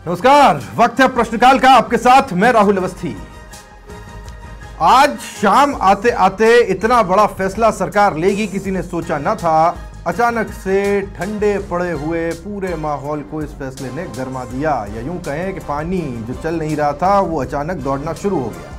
नमस्कार, वक्त है प्रश्नकाल का। आपके साथ मैं राहुल अवस्थी। आज शाम आते आते इतना बड़ा फैसला सरकार लेगी किसी ने सोचा न था। अचानक से ठंडे पड़े हुए पूरे माहौल को इस फैसले ने गरमा दिया, या यूं कहें कि पानी जो चल नहीं रहा था वो अचानक दौड़ना शुरू हो गया।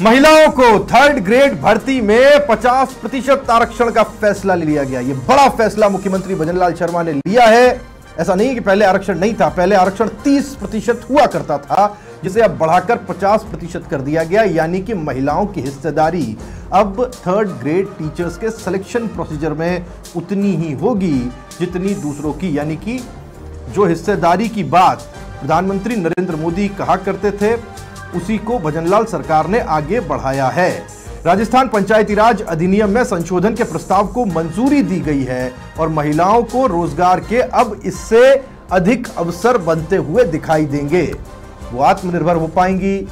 महिलाओं को थर्ड ग्रेड भर्ती में 50% आरक्षण का फैसला लिया गया। ये बड़ा फैसला मुख्यमंत्री भजनलाल शर्मा ने लिया है। ऐसा नहीं कि पहले आरक्षण नहीं था, पहले आरक्षण 30% हुआ करता था, जिसे अब बढ़ाकर 50% कर दिया गया। यानी कि महिलाओं की हिस्सेदारी अब थर्ड ग्रेड टीचर्स के सिलेक्शन प्रोसीजर में उतनी ही होगी जितनी दूसरों की। यानी कि जो हिस्सेदारी की बात प्रधानमंत्री नरेंद्र मोदी कहा करते थे, उसी को भजनलाल सरकार ने आगे बढ़ाया है। राजस्थान पंचायती राज अधिनियम में संशोधन के प्रस्ताव को मंजूरी दी गई है और महिलाओं को रोजगार के अब इससे अधिक अवसर बनते हुए दिखाई देंगे। वो आत्मनिर्भर हो पाएंगी।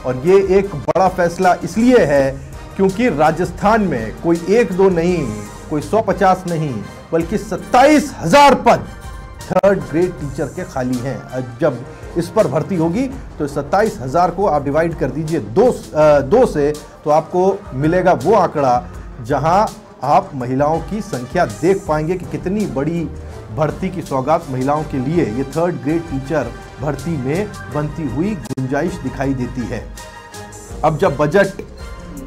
और ये एक बड़ा फैसला इसलिए है क्योंकि राजस्थान में कोई 1-2 नहीं, कोई 150 नहीं, बल्कि 27,000 पद थर्ड ग्रेड टीचर के खाली हैं। जब इस पर भर्ती होगी तो 27,000 को आप डिवाइड कर दीजिए दो से, तो आपको मिलेगा वो आंकड़ा जहां आप महिलाओं की संख्या देख पाएंगे कि कितनी बड़ी भर्ती की सौगात महिलाओं के लिए ये थर्ड ग्रेड टीचर भर्ती में बनती हुई गुंजाइश दिखाई देती है। अब जब बजट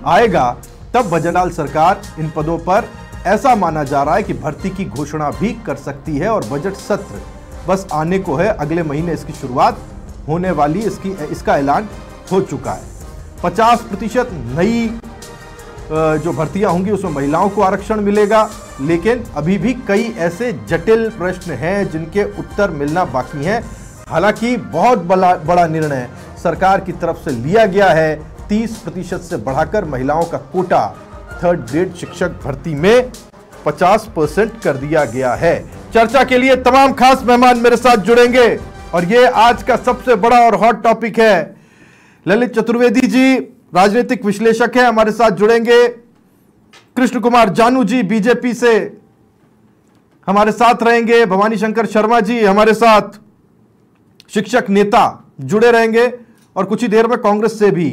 आएगा तब भजनलाल सरकार इन पदों पर ऐसा माना जा रहा है कि भर्ती की घोषणा भी कर सकती है। और बजट सत्र बस आने को है, अगले महीने इसकी शुरुआत होने वाली, इसका ऐलान हो चुका है। 50% नई जो भर्तियां होंगी उसमें महिलाओं को आरक्षण मिलेगा, लेकिन अभी भी कई ऐसे जटिल प्रश्न हैं जिनके उत्तर मिलना बाकी हैं। हालांकि बहुत बड़ा निर्णय सरकार की तरफ से लिया गया है। 30% से बढ़ाकर महिलाओं का कोटा थर्ड ग्रेड शिक्षक भर्ती में 50% कर दिया गया है। चर्चा के लिए तमाम खास मेहमान मेरे साथ जुड़ेंगे और ये आज का सबसे बड़ा और हॉट टॉपिक है। ललित चतुर्वेदी जी राजनीतिक विश्लेषक हैं, हमारे साथ जुड़ेंगे। कृष्ण कुमार जानू जी बीजेपी से हमारे साथ रहेंगे। भवानी शंकर शर्मा जी हमारे साथ शिक्षक नेता जुड़े रहेंगे और कुछ ही देर में कांग्रेस से भी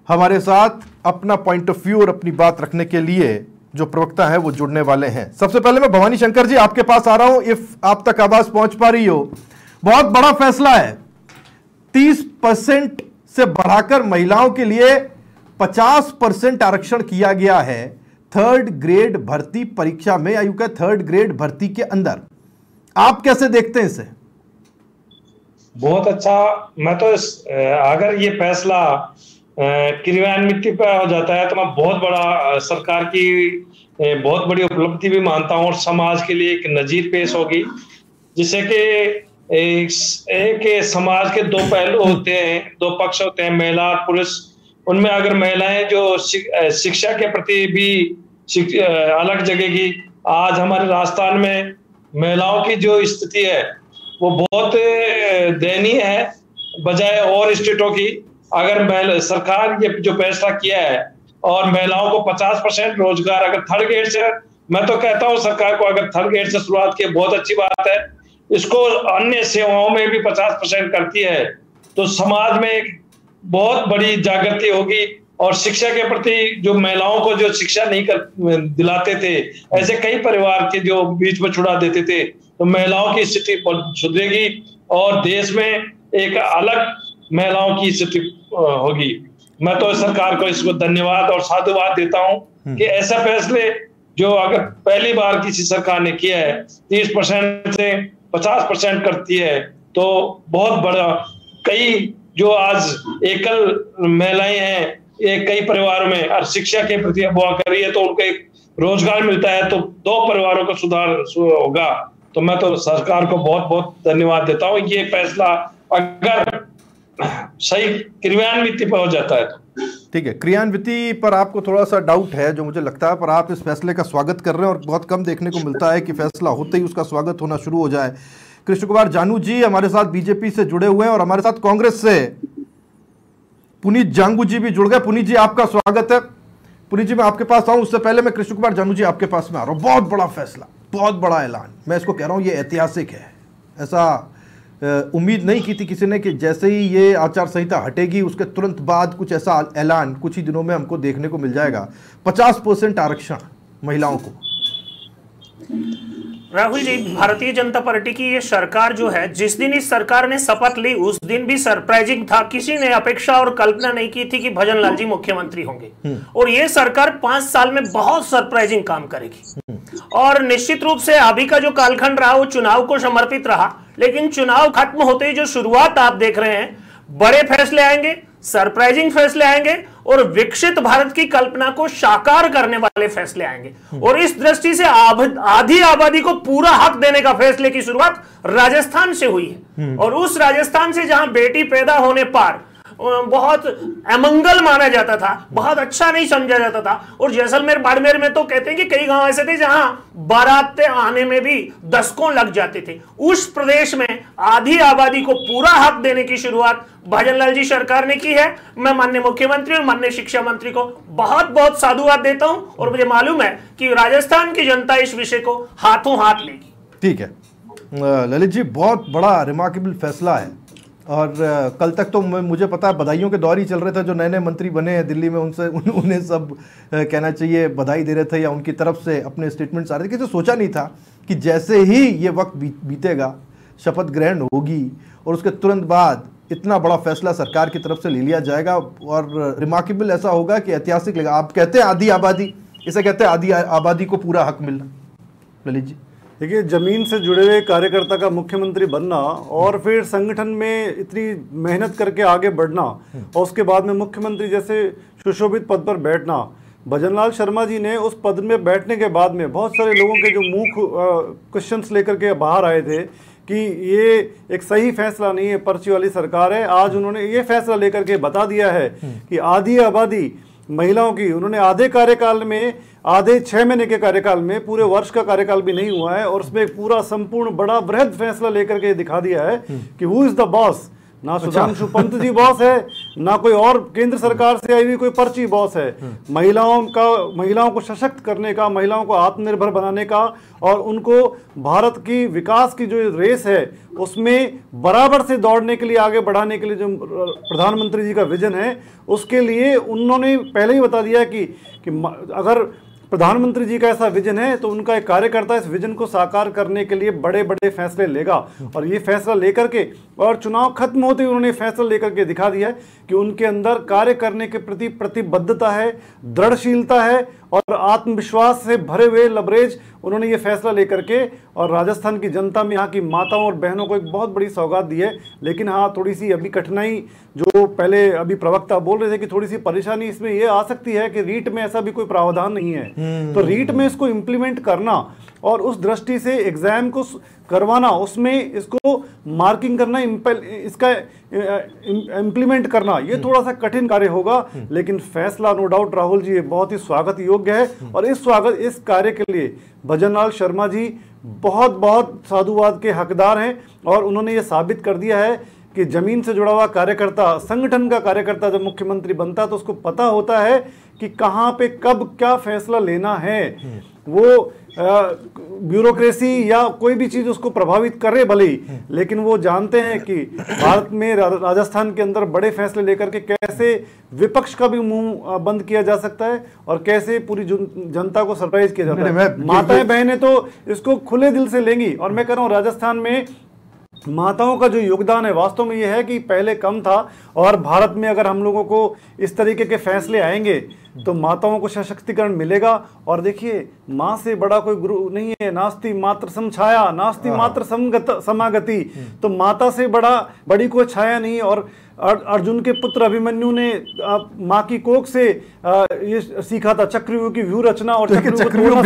हमारे साथ अपना पॉइंट ऑफ व्यू और अपनी बात रखने के लिए जो प्रवक्ता है वो जुड़ने वाले हैं। सबसे पहले मैं भवानी शंकर जी आपके पास आ रहा हूं, इफ आप तक आवाज पहुंच पा रही हो। बहुत बड़ा फैसला है, 30% से बढ़ाकर महिलाओं के लिए 50% आरक्षण किया गया है थर्ड ग्रेड भर्ती परीक्षा में, आयु का थर्ड ग्रेड भर्ती के अंदर। आप कैसे देखते हैं इसे? बहुत अच्छा। मैं तो अगर ये फैसला क्रियान्वित पर हो जाता है तो मैं बहुत बड़ा सरकार की बहुत बड़ी उपलब्धि भी मानता हूं और समाज के लिए एक नजीर पेश होगी, जिससे कि एक समाज के दो पहलू होते हैं, दो पक्ष होते हैं, महिला और पुरुष। उनमें अगर महिलाएं जो शिक्षा के प्रति भी अलग जगेगी। आज हमारे राजस्थान में महिलाओं की जो स्थिति है वो बहुत दयनीय है बजाय और स्टेटों की। अगर सरकार ये जो फैसला किया है और महिलाओं को 50% रोजगार अगर थर्ड ग्रेड से, मैं तो कहता हूं सरकार को अगर थर्ड ग्रेड से शुरुआत की बहुत अच्छी बात है। इसको अन्य सेवाओं में भी 50% करती है तो समाज में एक बहुत बड़ी जागृति होगी और शिक्षा के प्रति जो महिलाओं को जो शिक्षा नहीं दिलाते थे, ऐसे कई परिवार के जो बीच में छुड़ा देते थे, तो महिलाओं की स्थिति सुधरेगी और देश में एक अलग महिलाओं की स्थिति होगी। मैं तो सरकार को इसको धन्यवाद और साधुवाद देता हूं कि ऐसा फैसले जो अगर पहली बार किसी सरकार ने किया है, 30% से 50% करती है, तो बहुत बड़ा। कई जो आज एकल महिलाएं हैं, कई परिवारों में और शिक्षा के प्रति अगुवा कर रही है, तो उनको एक रोजगार मिलता है तो 2 परिवारों का सुधार होगा। तो मैं तो सरकार को बहुत बहुत धन्यवाद देता हूं। ये फैसला अगर सही क्रियान्विति पर हो जाता है तो ठीक है। क्रियान्विति पर आपको थोड़ा सा डाउट है जो मुझे लगता है, पर आप इस फैसले का स्वागत कर रहे हैं और बहुत कम देखने को मिलता है कि फैसला होते ही उसका स्वागत होना शुरू हो जाए। कृष्ण कुमार जानू जी हमारे साथ बीजेपी से जुड़े हुए हैं और हमारे साथ कांग्रेस से पुनीत जांगू जी भी जुड़ गए। पुनीत जी आपका स्वागत है। पुनीत जी मैं आपके पास आऊं उससे पहले मैं कृष्ण कुमार जानू जी आपके पास में आ रहा हूं। बहुत बड़ा फैसला, बहुत बड़ा ऐलान, मैं इसको कह रहा हूं ये ऐतिहासिक है। ऐसा उम्मीद नहीं की थी किसी ने कि जैसे ही ये आचार संहिता हटेगी उसके तुरंत बाद कुछ ऐसा ऐलान कुछ ही दिनों में हमको देखने को मिल जाएगा, 50% आरक्षण महिलाओं को। राहुल जी, भारतीय जनता पार्टी की ये सरकार जो है, जिस दिन इस सरकार ने शपथ ली उस दिन भी सरप्राइजिंग था। किसी ने अपेक्षा और कल्पना नहीं की थी कि भजन लाल जी मुख्यमंत्री होंगे और ये सरकार 5 साल में बहुत सरप्राइजिंग काम करेगी। और निश्चित रूप से अभी का जो कालखंड रहा वो चुनाव को समर्पित रहा, लेकिन चुनाव खत्म होते ही जो शुरुआत आप देख रहे हैं, बड़े फैसले आएंगे, सरप्राइजिंग फैसले आएंगे और विकसित भारत की कल्पना को साकार करने वाले फैसले आएंगे। और इस दृष्टि से आधी आबादी को पूरा हक देने का फैसले की शुरुआत राजस्थान से हुई है। और उस राजस्थान से जहां बेटी पैदा होने पर बहुत अमंगल माना जाता था, बहुत अच्छा नहीं समझा जाता था, और जैसलमेर बाड़मेर में तो कहते हैं कि कई गांव ऐसे थे जहां बारात आने में भी दशकों लग जाते थे। उस प्रदेश में आधी आबादी को पूरा हक देने की शुरुआत भजन लाल जी सरकार ने की है। मैं माननीय मुख्यमंत्री और माननीय शिक्षा मंत्री को बहुत बहुत साधुवाद देता हूं और मुझे मालूम है कि राजस्थान की जनता इस विषय को हाथों हाथ लेगी। ठीक है ललित जी, बहुत बड़ा रिमार्केबल फैसला है। और कल तक तो मुझे पता है बधाइयों के दौर ही चल रहे थे। जो नए नए मंत्री बने हैं दिल्ली में उनसे उन्हें सब कहना चाहिए बधाई दे रहे थे या उनकी तरफ से अपने स्टेटमेंट्स आ रहे थे। किसी सोचा नहीं था कि जैसे ही ये वक्त बीतेगा, शपथ ग्रहण होगी और उसके तुरंत बाद इतना बड़ा फैसला सरकार की तरफ से ले लिया जाएगा और रिमार्केबल ऐसा होगा कि ऐतिहासिक लगेगा। आप कहते हैं आधी आबादी, इसे कहते हैं आधी आबादी को पूरा हक मिलना। ललित जी, देखिए, जमीन से जुड़े हुए कार्यकर्ता का मुख्यमंत्री बनना और फिर संगठन में इतनी मेहनत करके आगे बढ़ना और उसके बाद में मुख्यमंत्री जैसे सुशोभित पद पर बैठना। भजनलाल शर्मा जी ने उस पद में बैठने के बाद में बहुत सारे लोगों के जो मुंह क्वेश्चंस लेकर के बाहर आए थे कि ये एक सही फैसला नहीं है, पर्ची वाली सरकार है। आज उन्होंने ये फैसला लेकर के बता दिया है कि आधी आबादी महिलाओं की, उन्होंने आधे कार्यकाल में, आधे 6 महीने के कार्यकाल में, पूरे वर्ष का कार्यकाल भी नहीं हुआ है और उसमें एक पूरा संपूर्ण बड़ा बृहद फैसला लेकर के दिखा दिया है कि हु इज द बॉस। ना सुधांशु पंत जी बॉस है, ना कोई और केंद्र सरकार से आई हुई कोई पर्ची बॉस है। महिलाओं को सशक्त करने का, महिलाओं को आत्मनिर्भर बनाने का और उनको भारत की विकास की जो रेस है उसमें बराबर से दौड़ने के लिए, आगे बढ़ाने के लिए जो प्रधानमंत्री जी का विजन है, उसके लिए उन्होंने पहले ही बता दिया कि अगर प्रधानमंत्री जी का ऐसा विजन है तो उनका एक कार्यकर्ता इस विजन को साकार करने के लिए बड़े बड़े फैसले लेगा। और ये फैसला लेकर के, और चुनाव खत्म होते ही उन्होंने फैसला लेकर के दिखा दिया है कि उनके अंदर कार्य करने के प्रति प्रतिबद्धता है, दृढ़शीलता है और आत्मविश्वास से भरे हुए लबरेज उन्होंने ये फैसला लेकर के और राजस्थान की जनता में, यहाँ की माताओं और बहनों को एक बहुत बड़ी सौगात दी है। लेकिन हाँ, थोड़ी सी अभी कठिनाई, जो पहले अभी प्रवक्ता बोल रहे थे कि थोड़ी सी परेशानी इसमें ये आ सकती है कि रीट में ऐसा भी कोई प्रावधान नहीं है, तो रीट में इसको इम्प्लीमेंट करना और उस दृष्टि से एग्जाम को करवाना, उसमें इसको मार्किंग करना, इसका इम्प्लीमेंट करना, ये थोड़ा सा कठिन कार्य होगा। लेकिन फैसला नो डाउट राहुल जी ये बहुत ही स्वागत योग्य है और इस कार्य के लिए भजनलाल शर्मा जी बहुत बहुत साधुवाद के हकदार हैं। और उन्होंने ये साबित कर दिया है कि जमीन से जुड़ा हुआ कार्यकर्ता, संगठन का कार्यकर्ता जब मुख्यमंत्री बनता है तो उसको पता होता है कि कहाँ पे कब क्या फैसला लेना है। वो ब्यूरोक्रेसी या कोई भी चीज उसको प्रभावित करे भले ही, लेकिन वो जानते हैं कि भारत में, राजस्थान के अंदर बड़े फैसले लेकर के कैसे विपक्ष का भी मुंह बंद किया जा सकता है और कैसे पूरी जनता को सरप्राइज किया जाता है। माताएं बहनें तो इसको खुले दिल से लेंगी। और मैं कह रहा हूँ राजस्थान में माताओं का जो योगदान है वास्तव में ये है कि पहले कम था और भारत में अगर हम लोगों को इस तरीके के फैसले आएंगे तो माताओं को सशक्तिकरण मिलेगा। और देखिए, माँ से बड़ा कोई गुरु नहीं है, नास्ति मात्र समछाया, नास्ति मात्र समागति। तो माता से बड़ी कोई छाया नहीं। और अर्जुन के पुत्र अभिमन्यु ने माँ की कोख से ये सीखा था चक्रव्यूह की व्यू रचना और चक्रव्यूह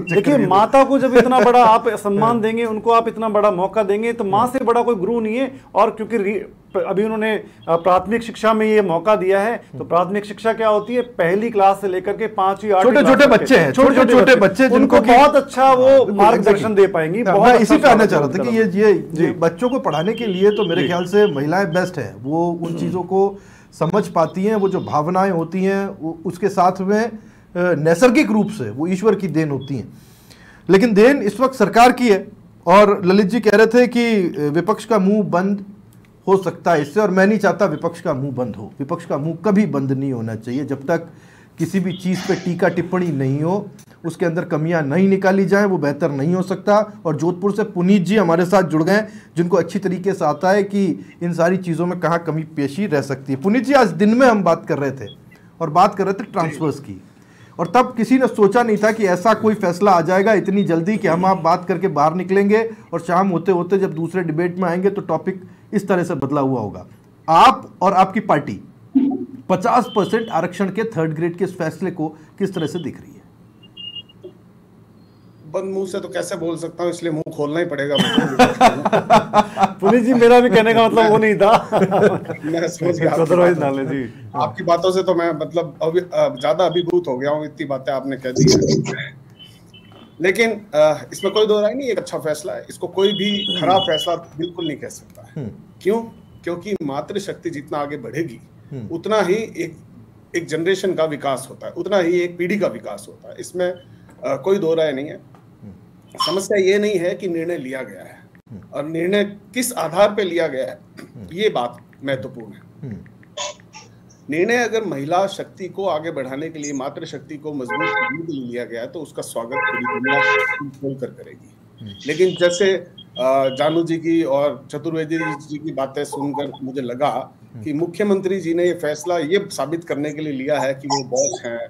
देखिए, माता को जब इतना बड़ा आप सम्मान देंगे, उनको आप इतना बड़ा मौका देंगे, तो माँ से बड़ा कोई गुरु नहीं है। और क्योंकि अभी उन्होंने प्राथमिक शिक्षा में ये मौका दिया है, तो प्राथमिक शिक्षा क्या होती है, पहली क्लास से लेकर के 5वीं 8वीं छोटे छोटे बच्चे हैं, छोटे बच्चे जिनको बहुत अच्छा वो मार्गदर्शन दे पाएंगी। बहुत इसी पे आना चाह रहा था कि ये बच्चों को पढ़ाने के लिए तो मेरे ख्याल से महिलाएं बेस्ट है। वो उन चीजों को समझ पाती हैं, वो जो भावनाएं होती हैं उसके साथ में नैसर्गिक रूप से वो ईश्वर की देन होती हैं। लेकिन देन इस वक्त सरकार की है और ललित जी कह रहे थे कि विपक्ष का मुंह बंद हो सकता है इससे, और मैं नहीं चाहता विपक्ष का मुंह बंद हो। विपक्ष का मुंह कभी बंद नहीं होना चाहिए। जब तक किसी भी चीज़ पे टीका टिप्पणी नहीं हो, उसके अंदर कमियां नहीं निकाली जाए, वो बेहतर नहीं हो सकता। और जोधपुर से पुनीत जी हमारे साथ जुड़ गए, जिनको अच्छी तरीके से आता है कि इन सारी चीज़ों में कहाँ कमी पेशी रह सकती है। पुनीत जी, आज दिन में हम बात कर रहे थे और बात कर रहे थे ट्रांसफर्स की, और तब किसी ने सोचा नहीं था कि ऐसा कोई फैसला आ जाएगा इतनी जल्दी कि हम आप बात करके बाहर निकलेंगे और शाम होते होते जब दूसरे डिबेट में आएंगे तो टॉपिक इस तरह से बदला हुआ होगा। आप और आपकी पार्टी 50% आरक्षण के थर्ड ग्रेड के इस फैसले को किस तरह से देख रही है? बंद मुंह से तो कैसे बोल सकता हूँ, इसलिए मुंह खोलना ही पड़ेगा। पुनीत जी, मेरा भी कहने का मतलब वो नहीं था। मैं समझ गया आपकी बातों से, तो मैं मतलब अभी ज्यादा अभिभूत हो गया हूँ, इतनी बातें आपने कह दी है। लेकिन इसमें कोई दो राय नहीं, एक अच्छा फैसला है, इसको कोई भी खराब फैसला बिल्कुल नहीं कह सकता है। क्यों? क्योंकि मातृशक्ति जितना आगे बढ़ेगी उतना ही एक जनरेशन का विकास होता है, उतना ही एक पीढ़ी का विकास होता है। इसमें कोई दो राय नहीं है। समस्या ये नहीं है कि निर्णय लिया गया है और निर्णय किस आधार पे लिया गया है, ये बात महत्वपूर्ण है। निर्णय अगर महिला शक्ति को आगे बढ़ाने के लिए, मातृशक्ति को मजबूत करने के लिए लिया गया है, तो उसका स्वागत पूरी दुनिया खोलकर करेगी। लेकिन जैसे जानू जी की और चतुर्वेदी जी की बातें सुनकर मुझे लगा कि मुख्यमंत्री जी ने ये फैसला ये साबित करने के लिए लिया है कि वो बॉस हैं,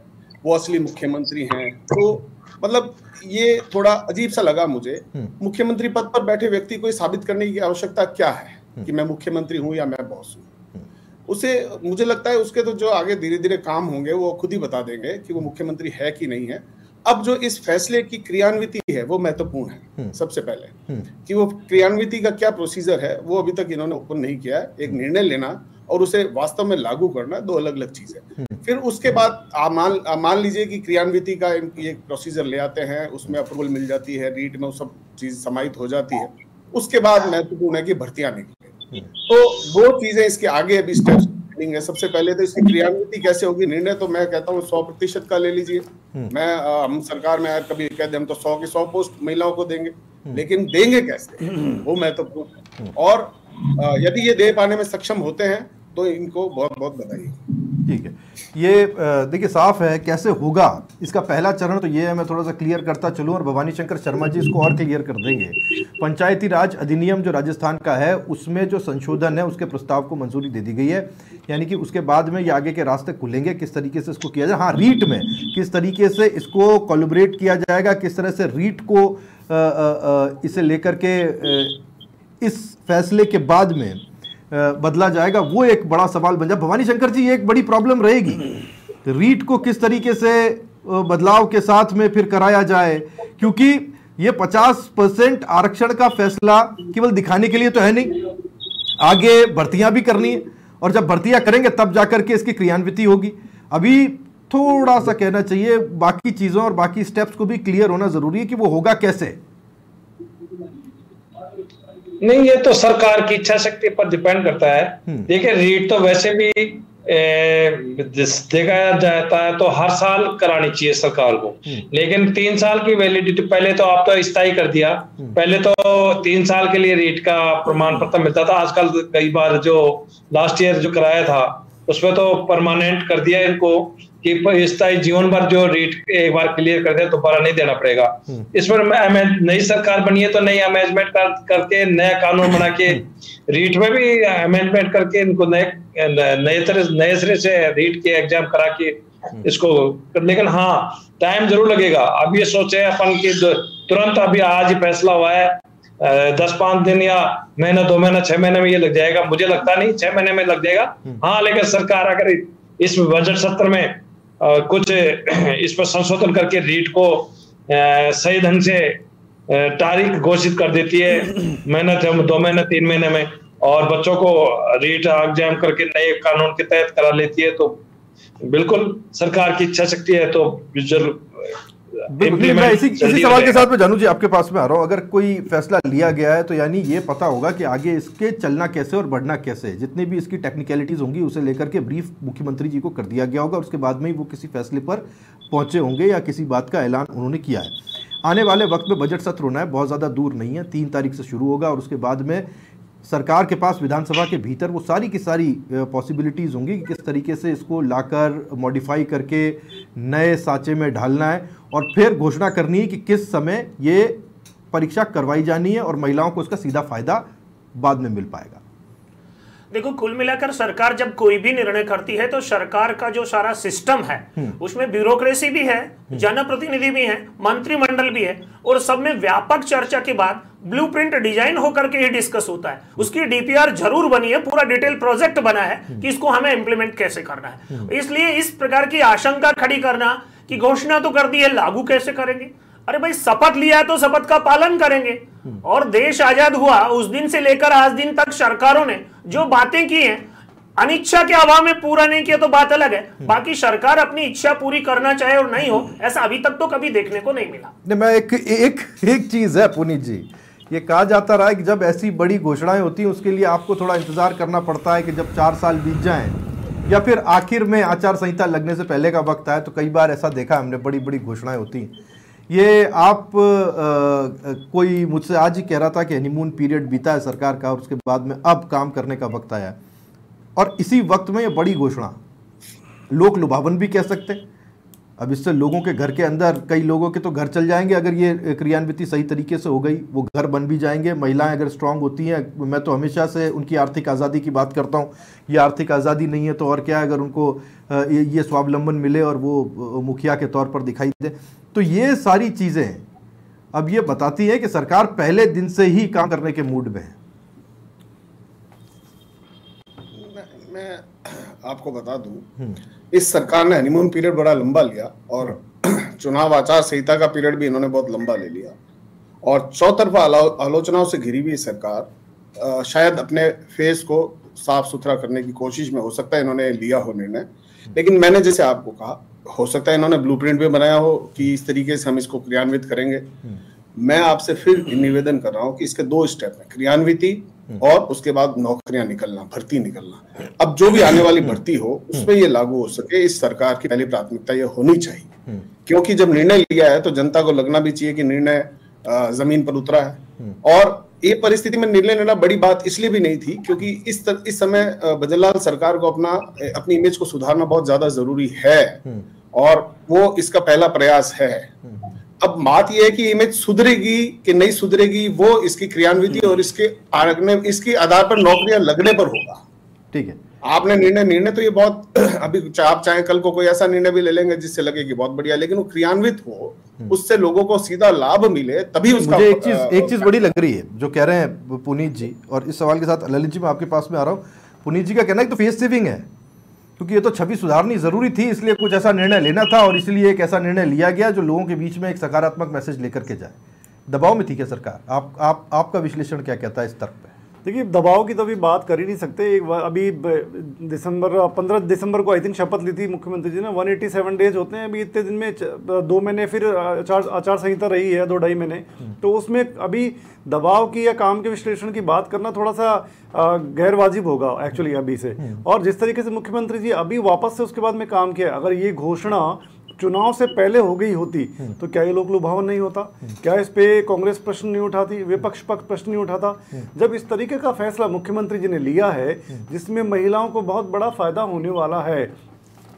वो असली मुख्यमंत्री हैं। तो मतलब ये थोड़ा अजीब सा लगा मुझे। मुख्यमंत्री पद पर बैठे व्यक्ति को साबित करने की आवश्यकता क्या है कि मैं मुख्यमंत्री हूं या मैं बॉस हूं? उसे, मुझे लगता है उसके तो जो आगे धीरे धीरे काम होंगे वो खुद ही बता देंगे कि वो मुख्यमंत्री है कि नहीं है। अब जो इस फैसले की क्रियान्विति है वो महत्वपूर्ण है। सबसे पहले कि वो क्रियान्विति का क्या प्रोसीजर है वो अभी तक इन्होंने ओपन नहीं किया है। एक निर्णय लेना और उसे वास्तव में लागू करना दो अलग अलग चीज है। फिर उसके बाद मान लीजिए कि क्रियान्विति का एक प्रोसीजर ले आते हैं, उसमें अप्रूवल मिल जाती है, रीट में वो सब चीज समाहित हो जाती है। उसके बाद महत्वपूर्ण है कि भर्तियां निकले। तो वो चीजें इसके आगे अभी स्टेप्स है। सबसे पहले तो इसकी क्रियान्विति कैसे होगी? निर्णय तो मैं कहता हूँ 100% का ले लीजिए। हम सरकार में कभी कह दे हम तो 100 की 100 पोस्ट महिलाओं को देंगे, लेकिन देंगे कैसे वो महत्वपूर्ण है। और यदि ये दे पाने में सक्षम होते हैं तो इनको बहुत बहुत बधाई। ठीक है, ये देखिए साफ है कैसे होगा। इसका पहला चरण तो ये है, मैं थोड़ा सा क्लियर करता चलूं और भवानी शंकर शर्मा जी इसको और क्लियर कर देंगे। पंचायती राज अधिनियम जो राजस्थान का है उसमें जो संशोधन है उसके प्रस्ताव को मंजूरी दे दी गई है, यानी कि उसके बाद में ये आगे के रास्ते खुलेंगे किस तरीके से इसको किया जाए। हाँ, रीट में किस तरीके से इसको कोलैबोरेट किया जाएगा, किस तरह से रीट को इसे लेकर के इस फैसले के बाद में बदला जाएगा, वो एक बड़ा सवाल बन जाए। भवानी शंकर जी, ये एक बड़ी प्रॉब्लम रहेगी, रीट को किस तरीके से बदलाव के साथ में फिर कराया जाए, क्योंकि ये 50% आरक्षण का फैसला केवल दिखाने के लिए तो है नहीं, आगे भर्तियां भी करनी है और जब भर्तियां करेंगे तब जाकर के इसकी क्रियान्विति होगी। अभी थोड़ा सा कहना चाहिए बाकी चीजों और बाकी स्टेप्स को भी क्लियर होना जरूरी है कि वो होगा कैसे। नहीं, ये तो सरकार की इच्छा शक्ति पर डिपेंड करता है। देखिए, रीट तो वैसे भी देखा जाता है तो हर साल करानी चाहिए सरकार को, लेकिन 3 साल की वैलिडिटी, पहले तो आप तो स्थायी कर दिया। पहले तो 3 साल के लिए रीट का प्रमाण पत्र मिलता था, आजकल कई बार जो लास्ट ईयर जो कराया था उसमें तो परमानेंट कर दिया इनको कि स्थायी जीवन भर जो रीट एक बार क्लियर कर दिया तो दोबारा नहीं देना पड़ेगा। इस पर नई सरकार बनी है तो नई अमेंडमेंट करके नया कानून बना के रीट में भी अमेंडमेंट करके इनको नए सिरे से रीट के एग्जाम करा के इसको, लेकिन हाँ टाइम जरूर लगेगा। अब ये सोचे अपन की तुरंत अभी आज ही फैसला हुआ है 10-5 दिन या महीना 2 महीना 6 महीने में ये लग जाएगा, मुझे लगता नहीं 6 महीने में लग जाएगा। हाँ, लेकिन सरकार अगर इस बजट सत्र में कुछ इस पर संशोधन करके रीट को सही ढंग से तारीख घोषित कर देती है, महीना 2 महीने 3 महीने में, और बच्चों को रीट एग्जाम करके नए कानून के तहत करा लेती है, तो बिल्कुल सरकार की इच्छा शक्ति है तो जरूर। मैं इसी सवाल के साथ में जानू जी आपके पास में आ रहा हूं। अगर कोई फैसला लिया गया है तो यानी ये पता होगा कि आगे इसके चलना कैसे और बढ़ना कैसे, जितनी भी इसकी टेक्निकलिटीज होंगी उसे लेकर के ब्रीफ मुख्यमंत्री जी को कर दिया गया होगा और उसके बाद में ही वो किसी फैसले पर पहुंचे होंगे या किसी बात का ऐलान उन्होंने किया है। आने वाले वक्त में बजट सत्र होना है, बहुत ज़्यादा दूर नहीं है, 3 तारीख से शुरू होगा और उसके बाद में सरकार के पास विधानसभा के भीतर वो सारी की सारी पॉसिबिलिटीज़ होंगी कि किस तरीके से इसको लाकर मॉडिफाई करके नए सांचे में ढालना है और फिर घोषणा करनी है कि किस समय ये परीक्षा करवाई जानी है और महिलाओं को इसका सीधा फायदा बाद में मिल पाएगा। देखो, कुल मिलाकर सरकार जब कोई भी निर्णय करती है तो सरकार का जो सारा सिस्टम है उसमें ब्यूरोक्रेसी भी है, जनप्रतिनिधि भी है, मंत्रिमंडल भी है और सब में व्यापक चर्चा के बाद ब्लूप्रिंट डिजाइन होकर के ही डिस्कस होता है। उसकी डीपीआर जरूर बनी है, पूरा डिटेल प्रोजेक्ट बना है कि इसको हमें इंप्लीमेंट कैसे करना है। इसलिए इस प्रकार की आशंका खड़ी करना कि घोषणा तो कर दी है, लागू कैसे करेंगे? अरे भाई, शपथ लिया है तो शपथ का पालन करेंगे। और देश आजाद हुआ उस दिन से लेकर आज दिन तक सरकारों ने जो बातें की हैं, अनिच्छा के अभाव में पूरा नहीं किया तो बात अलग है, बाकी सरकार अपनी इच्छा पूरी करना चाहे और नहीं हो, ऐसा अभी तक तो कभी देखने को नहीं मिला। मैं एक चीज है पुनीत जी, ये कहा जाता रहा है कि जब ऐसी बड़ी घोषणाएं होती हैं उसके लिए आपको थोड़ा इंतजार करना पड़ता है कि जब 4 साल बीत जाएं या फिर आखिर में आचार संहिता लगने से पहले का वक्त आए, तो कई बार ऐसा देखा हमने, बड़ी बड़ी घोषणाएं होती हैं। ये आप कोई मुझसे आज ही कह रहा था कि हनीमून पीरियड बीता है सरकार का और उसके बाद में अब काम करने का वक्त आया और इसी वक्त में ये बड़ी घोषणा, लोक लुभावन भी कह सकते हैं। अब इससे लोगों के घर के अंदर, कई लोगों के तो घर चल जाएंगे अगर ये क्रियान्विति सही तरीके से हो गई, वो घर बन भी जाएंगे। महिलाएं अगर स्ट्रांग होती हैं, मैं तो हमेशा से उनकी आर्थिक आज़ादी की बात करता हूँ, ये आर्थिक आज़ादी नहीं है तो और क्या, अगर उनको ये स्वावलंबन मिले और वो मुखिया के तौर पर दिखाई दे, तो ये सारी चीज़ें अब ये बताती है कि सरकार पहले दिन से ही काम करने के मूड में है। मैं आपको बता दूं, इस सरकार ने हनीमून पीरियड बड़ा लंबा लिया और चुनाव आचार संहिता का पीरियड भी इन्होंने बहुत लंबा ले लिया और चौतरफा आलोचनाओं से घिरी हुई सरकार शायद अपने फेस को साफ सुथरा करने की कोशिश में, हो सकता है इन्होंने लिया हो निर्णय, लेकिन मैंने जैसे आपको कहा, हो सकता है इन्होंने ब्लूप्रिंट भी बनाया हो कि इस तरीके से हम इसको क्रियान्वित करेंगे। मैं आपसे फिर निवेदन कर रहा हूं कि इसके 2 स्टेप हैं, क्रियान्विति और उसके बाद नौकरियां निकलना, भर्ती निकलना। अब जो भी आने वाली भर्ती हो उसमें ये लागू हो सके, इस सरकार की पहली प्राथमिकता ये होनी चाहिए, क्योंकि जब निर्णय लिया है तो जनता को लगना भी चाहिए कि निर्णय जमीन पर उतरा है। और ये परिस्थिति में निर्णय लेना बड़ी बात इसलिए भी नहीं थी क्योंकि इस समय भजनलाल सरकार को अपनी इमेज को सुधारना बहुत ज्यादा जरूरी है और वो इसका पहला प्रयास है। अब बात यह है कि इमेज सुधरेगी कि नहीं सुधरेगी, वो इसकी क्रियान्विति और इसके आधार पर नौकरियां लगने पर होगा। ठीक है, आपने निर्णय तो ये बहुत अभी आप चाहे कल को कोई ऐसा निर्णय भी ले लेंगे जिससे लगे कि बहुत बढ़िया, लेकिन वो क्रियान्वित हो, उससे लोगों को सीधा लाभ मिले, तभी उसका। मुझे एक चीज बड़ी लग रही है जो कह रहे हैं पुनीत जी, और इस सवाल के साथ ललित जी मैं आपके पास में आ रहा हूँ। पुनीत जी का कहना है कि तो फेस सेविंग है क्योंकि ये तो छवि सुधारनी जरूरी थी, इसलिए कुछ ऐसा निर्णय लेना था और इसलिए एक ऐसा निर्णय लिया गया जो लोगों के बीच में एक सकारात्मक मैसेज लेकर के जाए। दबाव में थी क्या सरकार? आपका विश्लेषण क्या कहता है इस तर्क पे? देखिए, दबाव की तो अभी बात कर ही नहीं सकते। अभी 15 दिसंबर को आई थिंक शपथ ली थी मुख्यमंत्री जी ने, 187 डेज होते हैं। अभी इतने दिन में 2 महीने फिर आचार संहिता रही है, 2-2.5 महीने, तो उसमें अभी दबाव की या काम के विश्लेषण की बात करना थोड़ा सा गैर वाजिब होगा एक्चुअली अभी से। और जिस तरीके से मुख्यमंत्री जी अभी वापस से उसके बाद में काम किया, अगर ये घोषणा चुनाव से पहले हो गई होती तो क्या ये लोक लुभावन नहीं होता? क्या इस पे कांग्रेस प्रश्न नहीं उठाती, विपक्ष पक्ष प्रश्न नहीं उठाता? जब इस तरीके का फैसला मुख्यमंत्री जी ने लिया है जिसमें महिलाओं को बहुत बड़ा फायदा होने वाला है,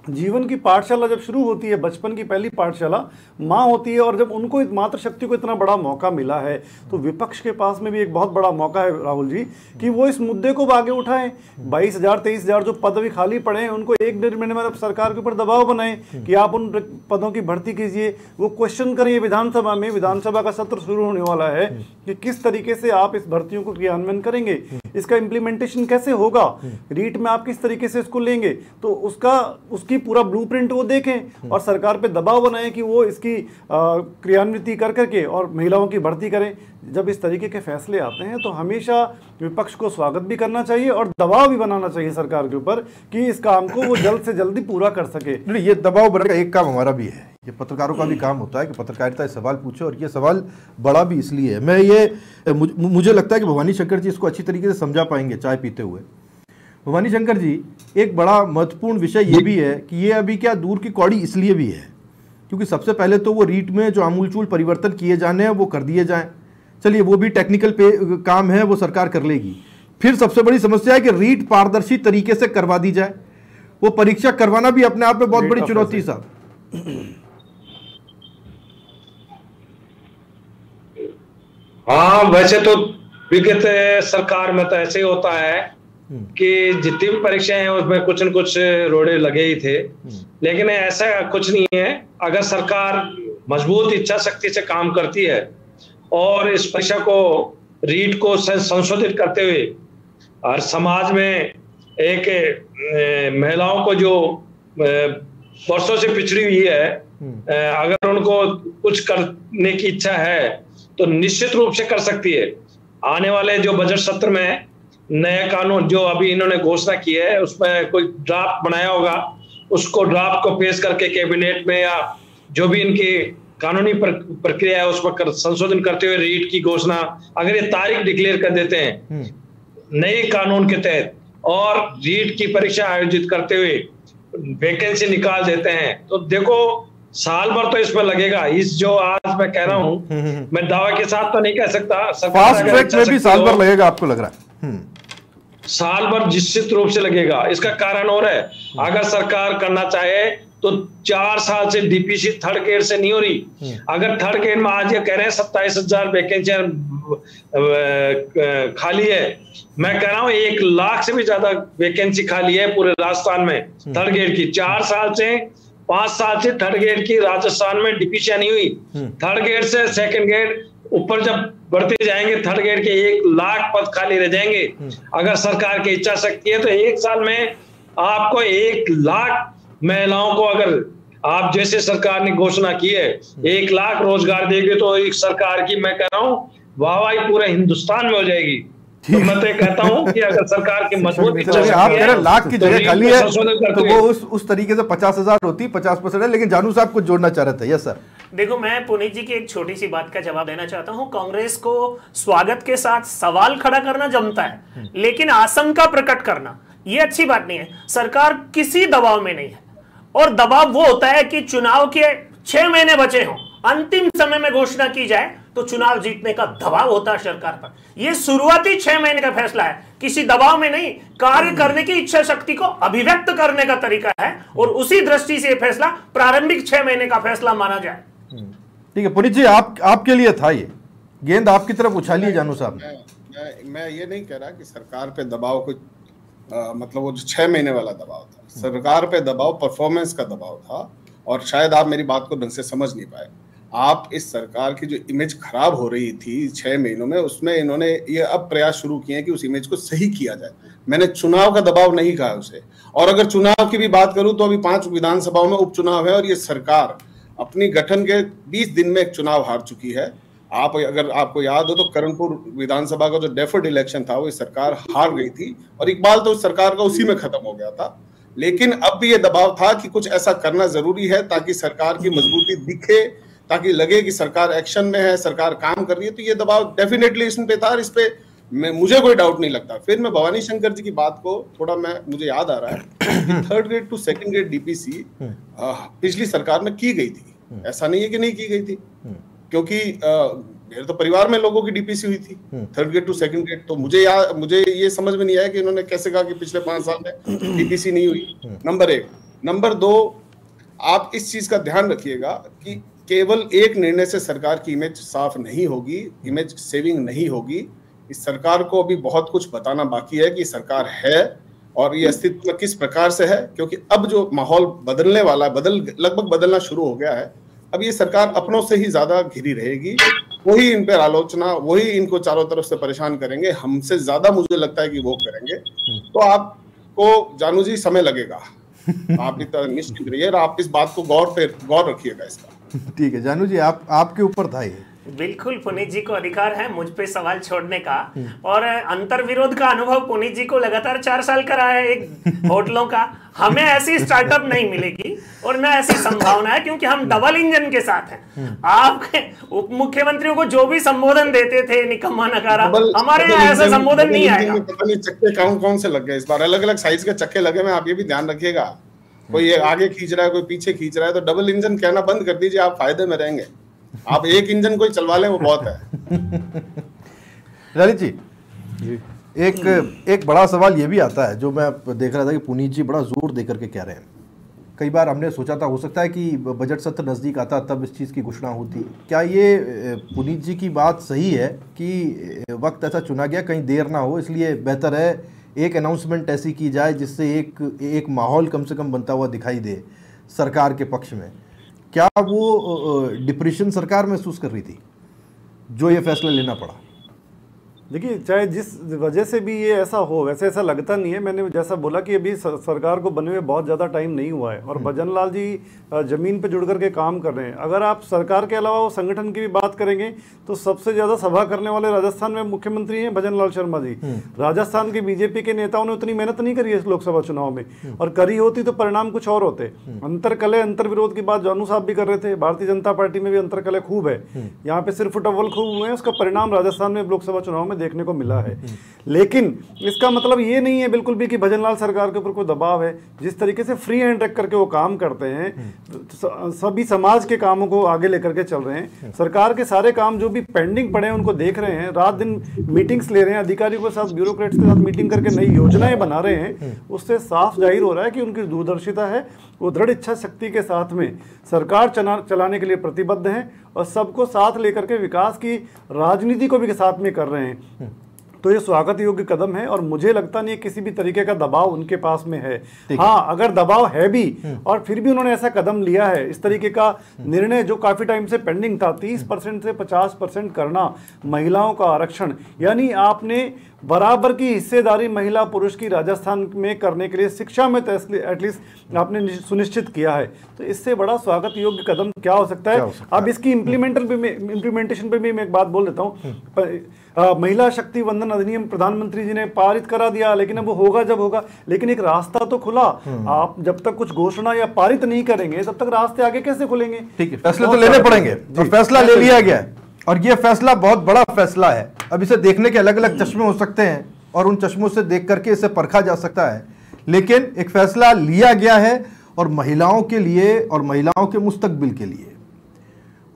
जीवन की पाठशाला जब शुरू होती है, बचपन की पहली पाठशाला माँ होती है, और जब उनको मातृशक्ति को इतना बड़ा मौका मिला है तो विपक्ष के पास में भी एक बहुत बड़ा मौका है राहुल जी कि वो इस मुद्दे को आगे उठाएं। 22,000 23,000 जो पद भी खाली पड़े हैं उनको 1-1.5 महीने में सरकार के ऊपर दबाव बनाएं कि आप उन पदों की भर्ती कीजिए। वो क्वेश्चन करें विधानसभा में, विधानसभा का सत्र शुरू होने वाला है कि किस तरीके से आप इस भर्तियों को क्रियान्वयन करेंगे, इसका इम्प्लीमेंटेशन कैसे होगा, रीट में आप किस तरीके से इसको लेंगे, तो उसकी पूरा ब्लूप्रिंट वो देखें और सरकार पे दबाव बनाएं कि वो इसकी क्रियान्विति कर करके और महिलाओं की भर्ती करें। जब इस तरीके के फैसले आते हैं तो हमेशा विपक्ष को स्वागत भी करना चाहिए और दबाव भी बनाना चाहिए सरकार के ऊपर कि इस काम को वो जल्द से जल्दी पूरा कर सके। नहीं, ये दबाव बनाने का एक काम हमारा भी है, ये पत्रकारों का भी काम होता है कि पत्रकारिता सवाल पूछे, और ये सवाल बड़ा भी इसलिए है। मुझे लगता है कि भवानी शंकर जी इसको अच्छी तरीके से समझा पाएंगे चाय पीते हुए। भवानी शंकर जी, एक बड़ा महत्वपूर्ण विषय ये भी है कि ये अभी क्या दूर की कौड़ी इसलिए भी है क्योंकि सबसे पहले तो वो रीट में जो आमूलचूल परिवर्तन किए जाने हैं वो कर दिए जाएं। चलिए वो भी टेक्निकल काम है, वो सरकार कर लेगी। फिर सबसे बड़ी समस्या है कि रीट पारदर्शी तरीके से करवा दी जाए। वो परीक्षा करवाना भी अपने आप में बहुत बड़ी चुनौती है साहब। हाँ, वैसे तो विगत सरकार में तो ऐसे ही होता है कि जितनी भी परीक्षाएं हैं उसमें कुछ न कुछ रोड़े लगे ही थे, लेकिन ऐसा कुछ नहीं है। अगर सरकार मजबूत इच्छा शक्ति से काम करती है और इस परीक्षा को रीट को संशोधित करते हुए और समाज में एक महिलाओं को जो वर्षों से पिछड़ी हुई है, अगर उनको कुछ करने की इच्छा है तो निश्चित रूप से कर सकती है। आने वाले जो बजट सत्र में नया कानून जो अभी इन्होंने घोषणा की है उसमें कोई ड्राफ्ट बनाया होगा, उसको ड्राफ्ट को पेश करके कैबिनेट में या जो भी इनकी कानूनी प्रक्रिया है उसमें संशोधन करते हुए रीट की घोषणा, अगर ये तारीख डिक्लेयर कर देते हैं नए कानून के तहत और रीट की परीक्षा आयोजित करते हुए वैकेंसी निकाल देते हैं, तो देखो साल भर तो इसमें लगेगा। इस जो आज मैं कह रहा हूं, मैं दावा के साथ तो नहीं कह सकता, फास्ट ट्रैक में भी साल भर लगेगा आपको लग रहा है? साल भर निश्चित रूप से लगेगा। इसका कारण और है, अगर सरकार करना चाहे तो 4 साल से डीपीसी थर्ड ग्रेड से नहीं हो रही। अगर थर्ड ग्रेड में आज ये कह रहे हैं 27,000 वैकेंसियां खाली है, मैं कह रहा हूं 1 लाख से भी ज्यादा वैकेंसी खाली है पूरे राजस्थान में थर्ड ग्रेड की। 4 साल से 5 साल से थर्ड ग्रेड की राजस्थान में डीपीसी नहीं हुई। थर्ड ग्रेड से सेकंड ग्रेड ऊपर जब बढ़ते जाएंगे, थर्ड ग्रेड के 1 लाख पद खाली रह जाएंगे। अगर सरकार की इच्छा शक्ति है तो 1 साल में आपको 1 लाख महिलाओं को, अगर आप जैसे सरकार ने घोषणा की है 1 लाख रोजगार देगी, तो एक सरकार की मैं कह रहा हूँ वाहवाही पूरे हिंदुस्तान में हो जाएगी। तो मैं तो कहता हूं कि अगर सरकार की मजबूत इच्छा शक्ति है, आप कह रहे लाख की जगह खाली है तो वो उस तरीके से 50,000 होती, 50% है। लेकिन जानू साहब कुछ जोड़ना चाह रहे थे। Yes sir. देखो, मैं पुनीत जी की एक छोटी सी बात का जवाब देना चाहता हूं। कांग्रेस को स्वागत के साथ सवाल खड़ा करना जमता है, लेकिन आशंका प्रकट करना ये अच्छी बात नहीं है। सरकार किसी दबाव में नहीं है, और दबाव वो होता है कि चुनाव के 6 महीने बचे हों, अंतिम समय में घोषणा की जाए तो चुनाव जीतने का दबाव होता है सरकार पर। यह शुरुआती 6 महीने का फैसला है, किसी दबाव में नहीं, कार्य करने की इच्छा शक्ति को अभिव्यक्त करने का तरीका है, और उसी दृष्टि से यह फैसला प्रारंभिक 6 महीने का फैसला माना जाए। ठीक है पुनीत जी, आपके लिए था ये गेंद आपकी तरफ उछालिए जानू साहब। मैं ये नहीं कह रहा कि सरकार पे दबाव को मतलब वो जो 6 महीने वाला दबाव था, सरकार पे दबाव परफॉर्मेंस का दबाव था। और शायद आप मेरी बात को ढंग से समझ नहीं पाए। आप इस सरकार की जो इमेज खराब हो रही थी 6 महीनों में, उसमें इन्होंने ये अब प्रयास शुरू किए हैं कि उस इमेज को सही किया जाए। मैंने चुनाव का दबाव नहीं कहा उसे। और अगर चुनाव की भी बात करूं तो अभी 5 विधानसभाओं में उपचुनाव है, और ये सरकार अपनी गठन के 20 दिन में एक चुनाव हार चुकी है। अगर आपको याद हो तो करणपुर विधानसभा का जो डेफर्ड इलेक्शन था वो सरकार हार गई थी, और इकबाल तो उस सरकार का उसी में खत्म हो गया था। लेकिन अब भी ये दबाव था कि कुछ ऐसा करना जरूरी है ताकि सरकार की मजबूती दिखे, ताकि लगे कि सरकार एक्शन में है, सरकार काम कर रही है। तो ये दबाव डेफिनेटली इस पे था, और इस पे मुझे कोई डाउट नहीं लगता। फिर मैं भवानी शंकर जी की बात को थोड़ा मुझे याद आ रहा है कि third grade two second grade DPC पिछली सरकार में की गई थी। ऐसा नहीं है कि नहीं की गई थी, क्योंकि मेरे तो परिवार में लोगों की डीपीसी हुई थी third grade two second grade. तो मुझे ये समझ में नहीं आया कि इन्होंने कैसे कहा कि पिछले 5 साल में डीपीसी नहीं हुई। नंबर 1। नंबर 2, आप इस चीज का ध्यान रखिएगा कि केवल एक निर्णय से सरकार की इमेज साफ नहीं होगी, इमेज सेविंग नहीं होगी। इस सरकार को अभी बहुत कुछ बताना बाकी है कि सरकार है और ये अस्तित्व में किस प्रकार से है, क्योंकि अब जो माहौल बदलने वाला है, लगभग बदलना शुरू हो गया है। अब ये सरकार अपनों से ही ज्यादा घिरी रहेगी, वही इन पर आलोचना, वही इनको चारों तरफ से परेशान करेंगे। हमसे ज्यादा मुझे लगता है कि वो करेंगे। तो आपको जानू जी समय लगेगा, आप इतना निश्चित रहिए, आप इस बात को गौर रखिएगा इसका। ठीक है जानू जी, आपके ऊपर था ये। बिल्कुल, पुनीत जी को अधिकार है मुझ पे सवाल छोड़ने का, और अंतर विरोध का अनुभव पुनीत जी को लगातार 4 साल का रहा है एक होटलों का। हमें ऐसी स्टार्टअप नहीं मिलेगी और न ऐसी संभावना है, क्योंकि हम डबल इंजन के साथ हैं। आपके उप मुख्यमंत्रियों को जो भी संबोधन देते थे निकम्मा नकारा, हमारे यहाँ ऐसा संबोधन नहीं आएगा। पता नहीं चक्के कौन से लग गए इस बार, अलग अलग साइज के चक्के लगे हैं, आप ये भी ध्यान रखिएगा। कोई आगे खींच रहा है, कोई पीछे खींच रहा है, तो डबल इंजन कहना बंद कर दीजिए, आप फायदे में रहेंगे। आप एक इंजन कोई चलवा लें वो बहुत है। ललित जी, एक बड़ा सवाल ये भी आता है जो मैं देख रहा था कि पुनीत जी बड़ा जोर देकर के कह रहे हैं। कई बार हमने सोचा था हो सकता है कि बजट सत्र नज़दीक आता तब इस चीज़ की घोषणा होती। क्या ये पुनीत जी की बात सही है कि वक्त ऐसा चुना गया कहीं देर ना हो, इसलिए बेहतर है एक अनाउंसमेंट ऐसी की जाए जिससे एक माहौल कम से कम बनता हुआ दिखाई दे सरकार के पक्ष में? क्या वो डिप्रेशन सरकार महसूस कर रही थी जो ये फैसला लेना पड़ा? देखिए, चाहे जिस वजह से भी ये ऐसा हो, वैसे ऐसा लगता नहीं है। मैंने जैसा बोला कि अभी सरकार को बने हुए बहुत ज़्यादा टाइम नहीं हुआ है और भजन लाल जी ज़मीन पे जुड़ करके काम कर रहे हैं। अगर आप सरकार के अलावा वो संगठन की भी बात करेंगे तो सबसे ज़्यादा सभा करने वाले राजस्थान में मुख्यमंत्री हैं भजन लाल शर्मा जी। राजस्थान के बीजेपी के नेताओं ने उतनी मेहनत नहीं करी है इस लोकसभा चुनाव में, और करी होती तो परिणाम कुछ और होते। अंतरकलह अंतर विरोध की बात जानू साहब भी कर रहे थे, भारतीय जनता पार्टी में भी अंतरकलह खूब है, यहाँ पे सिर्फ फुटअव्वल खूब हुए हैं। उसका परिणाम राजस्थान में लोकसभा चुनाव में देखने को मिला है। लेकिन इसका मतलब ये नहीं है बिल्कुल भी कि भजनलाल सरकार के ऊपर कोई दबाव है। जिस तरीके से फ्री हैंड रख करके वो काम करते हैं, सभी समाज के कामों को आगे लेकर के चल रहे हैं, सरकार के सारे काम जो भी पेंडिंग पड़े हैं उनको देख रहे हैं, रात दिन मीटिंग्स ले रहे हैं, अधिकारियों के साथ, ब्यूरोक्रेट्स के साथ मीटिंग करके नई योजनाएं बना रहे हैं, उससे साफ जाहिर हो रहा है कि उनकी दूरदर्शिता है, वो दृढ़ इच्छा शक्ति के साथ में सरकार चलाने के लिए प्रतिबद्ध हैं और सबको साथ लेकर के विकास की राजनीति को भी साथ में कर रहे हैं। तो ये स्वागत योग्य कदम है और मुझे लगता नहीं है किसी भी तरीके का दबाव उनके पास में है। हाँ, अगर दबाव है भी और फिर भी उन्होंने ऐसा कदम लिया है, इस तरीके का निर्णय जो काफी टाइम से पेंडिंग था, 30% से 50% करना महिलाओं का आरक्षण, यानी आपने बराबर की हिस्सेदारी महिला पुरुष की राजस्थान में करने के लिए शिक्षा में एटलीस्ट आपने सुनिश्चित किया है। तो इससे बड़ा स्वागत योग्य कदम क्या हो सकता है? अब इसकी इम्प्लीमेंटेशन पे भी मैं एक बात बोल देता हूँ। महिला शक्ति वंदन अधिनियम प्रधानमंत्री जी ने पारित करा दिया, लेकिन अब वो होगा जब होगा, लेकिन एक रास्ता तो खुला। आप जब तक कुछ घोषणा या पारित नहीं करेंगे तब तक रास्ते आगे कैसे खुलेंगे? ठीक है, फैसले तो लेने पड़ेंगे और फैसला ले लिया गया है और ये फैसला बहुत बड़ा फैसला है। अब इसे देखने के अलग अलग चश्मे हो सकते हैं और उन चश्मों से देख करके इसे परखा जा सकता है, लेकिन एक फैसला लिया गया है और महिलाओं के लिए और महिलाओं के मुस्तकबिल के लिए,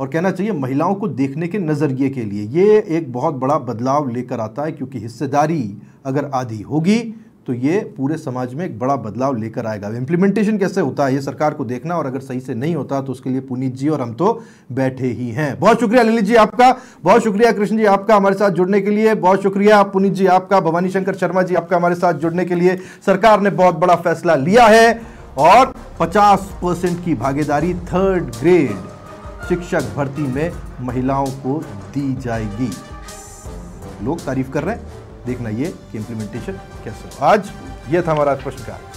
और कहना चाहिए महिलाओं को देखने के नज़रिए के लिए, ये एक बहुत बड़ा बदलाव लेकर आता है। क्योंकि हिस्सेदारी अगर आधी होगी तो ये पूरे समाज में एक बड़ा बदलाव लेकर आएगा। इम्प्लीमेंटेशन कैसे होता है ये सरकार को देखना, और अगर सही से नहीं होता तो उसके लिए पुनीत जी और हम तो बैठे ही हैं। बहुत शुक्रिया ललित जी आपका, बहुत शुक्रिया कृष्ण जी आपका हमारे साथ जुड़ने के लिए, बहुत शुक्रिया पुनीत जी आपका, भवानी शंकर शर्मा जी आपका हमारे साथ जुड़ने के लिए। सरकार ने बहुत बड़ा फैसला लिया है और 50% की भागीदारी 3rd ग्रेड शिक्षक भर्ती में महिलाओं को दी जाएगी। लोग तारीफ कर रहे हैं, देखना ये कि इंप्लीमेंटेशन कैसे। आज ये था हमारा प्रश्नकाल।